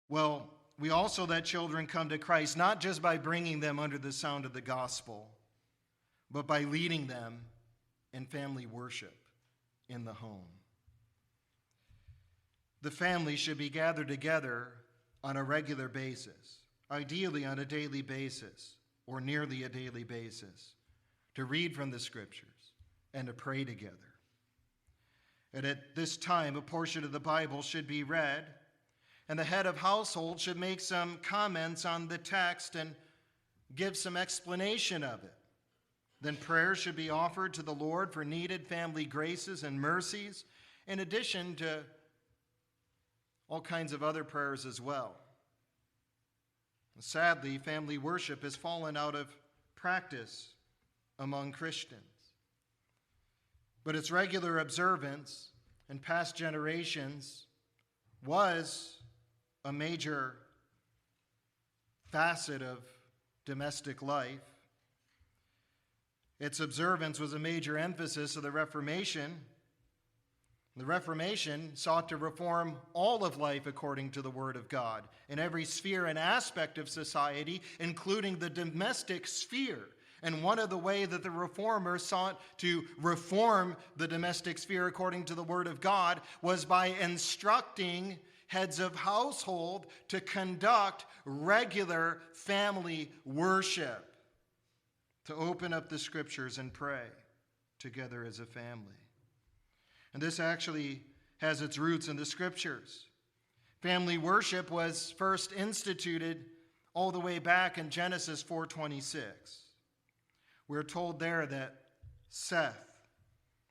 Well, we also let children come to Christ not just by bringing them under the sound of the gospel, but by leading them in family worship in the home. The family should be gathered together on a regular basis, ideally on a daily basis or nearly a daily basis, to read from the scriptures and to pray together. And at this time, a portion of the Bible should be read, and the head of household should make some comments on the text and give some explanation of it. Then prayer should be offered to the Lord for needed family graces and mercies, in addition to all kinds of other prayers as well. Sadly, family worship has fallen out of practice among Christians. But its regular observance in past generations was a major facet of domestic life. Its observance was a major emphasis of the Reformation. The Reformation sought to reform all of life according to the Word of God in every sphere and aspect of society, including the domestic sphere. And one of the ways that the Reformers sought to reform the domestic sphere according to the Word of God was by instructing heads of household to conduct regular family worship, to open up the scriptures and pray together as a family. And this actually has its roots in the scriptures. Family worship was first instituted all the way back in Genesis 4:26. We're told there that Seth,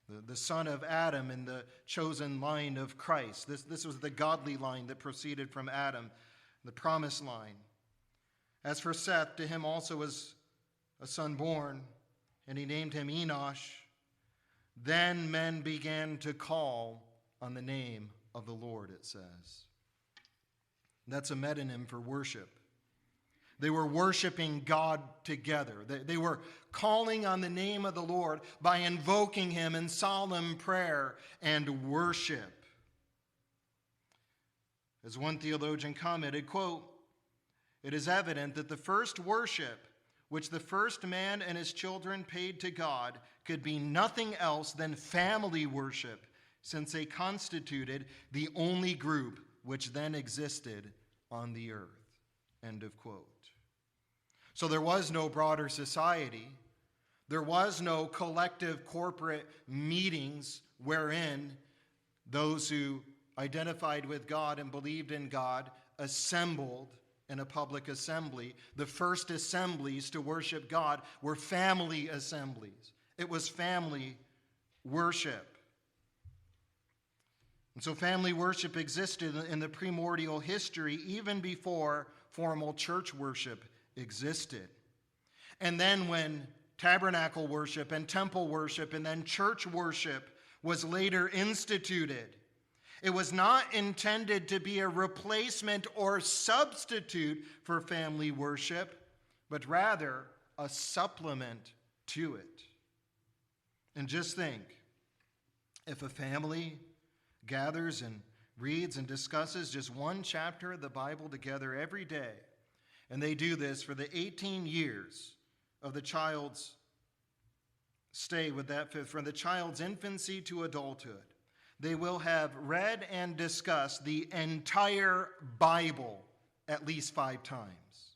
the son of Adam in the chosen line of Christ, this was the godly line that proceeded from Adam, the promised line. As for Seth, to him also was a son born, and he named him Enosh. Then men began to call on the name of the Lord, it says. That's a metonym for worship. They were worshiping God together. They were calling on the name of the Lord by invoking him in solemn prayer and worship. As one theologian commented, quote, "It is evident that the first worship which the first man and his children paid to God could be nothing else than family worship, since they constituted the only group which then existed on the earth." End of quote. So there was no broader society. There was no collective corporate meetings wherein those who identified with God and believed in God assembled in a public assembly. The first assemblies to worship God were family assemblies. It was family worship. And so family worship existed in the primordial history even before formal church worship existed. And then when tabernacle worship and temple worship and then church worship was later instituted, it was not intended to be a replacement or substitute for family worship, but rather a supplement to it. And just think, if a family gathers and reads and discusses just one chapter of the Bible together every day, and they do this for the 18 years of the child's stay with that, from the child's infancy to adulthood, they will have read and discussed the entire Bible at least 5 times.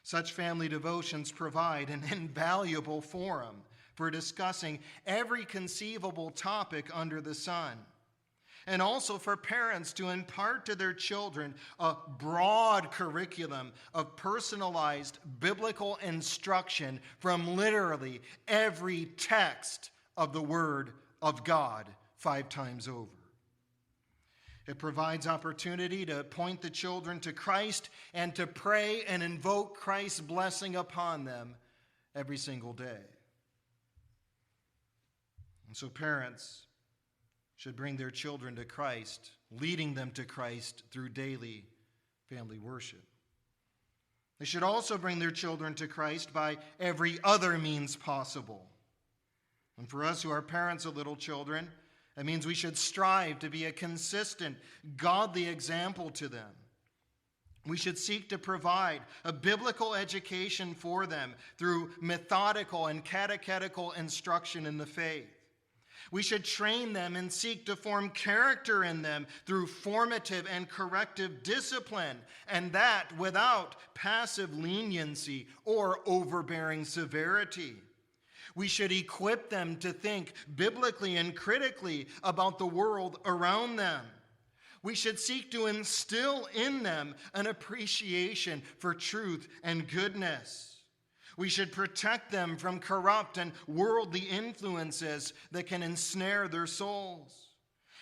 Such family devotions provide an invaluable forum for discussing every conceivable topic under the sun, and also for parents to impart to their children a broad curriculum of personalized biblical instruction from literally every text of the Word of God 5 times over. It provides opportunity to point the children to Christ and to pray and invoke Christ's blessing upon them every single day. And so parents should bring their children to Christ, leading them to Christ through daily family worship. They should also bring their children to Christ by every other means possible. And for us who are parents of little children, that means we should strive to be a consistent, godly example to them. We should seek to provide a biblical education for them through methodical and catechetical instruction in the faith. We should train them and seek to form character in them through formative and corrective discipline, and that without passive leniency or overbearing severity. We should equip them to think biblically and critically about the world around them. We should seek to instill in them an appreciation for truth and goodness. We should protect them from corrupt and worldly influences that can ensnare their souls.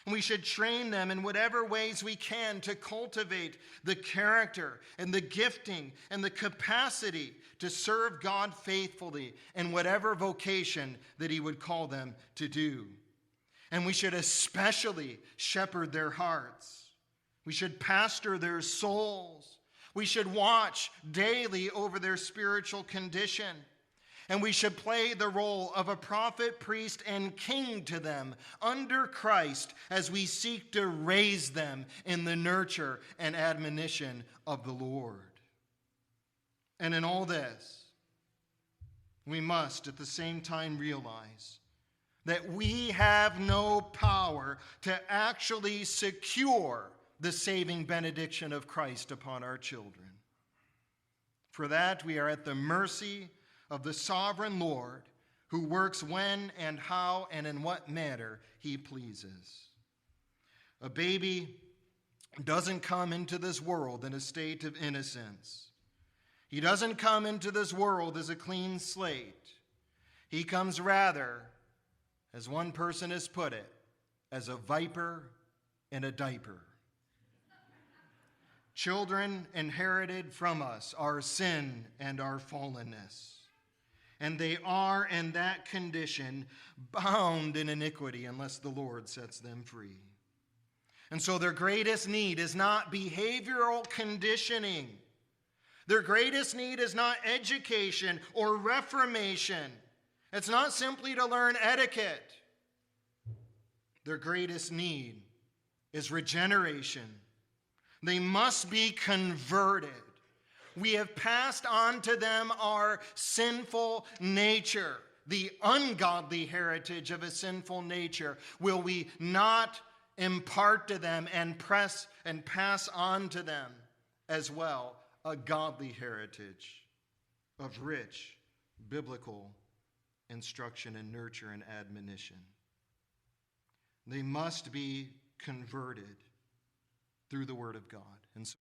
And we should train them in whatever ways we can to cultivate the character and the gifting and the capacity to serve God faithfully in whatever vocation that He would call them to do. And we should especially shepherd their hearts. We should pastor their souls. We should watch daily over their spiritual condition. And we should play the role of a prophet, priest, and king to them under Christ as we seek to raise them in the nurture and admonition of the Lord. And in all this, we must at the same time realize that we have no power to actually secure the saving benediction of Christ upon our children. For that, we are at the mercy of the sovereign Lord, who works when and how and in what manner He pleases. A baby doesn't come into this world in a state of innocence. He doesn't come into this world as a clean slate. He comes rather, as one person has put it, as a viper in a diaper. Children inherited from us our sin and our fallenness. And they are in that condition bound in iniquity unless the Lord sets them free. And so their greatest need is not behavioral conditioning. Their greatest need is not education or reformation. It's not simply to learn etiquette. Their greatest need is regeneration. They must be converted. We have passed on to them our sinful nature, the ungodly heritage of a sinful nature. Will we not impart to them and pass on to them as well a godly heritage of rich biblical instruction and nurture and admonition? They must be converted through the Word of God. And so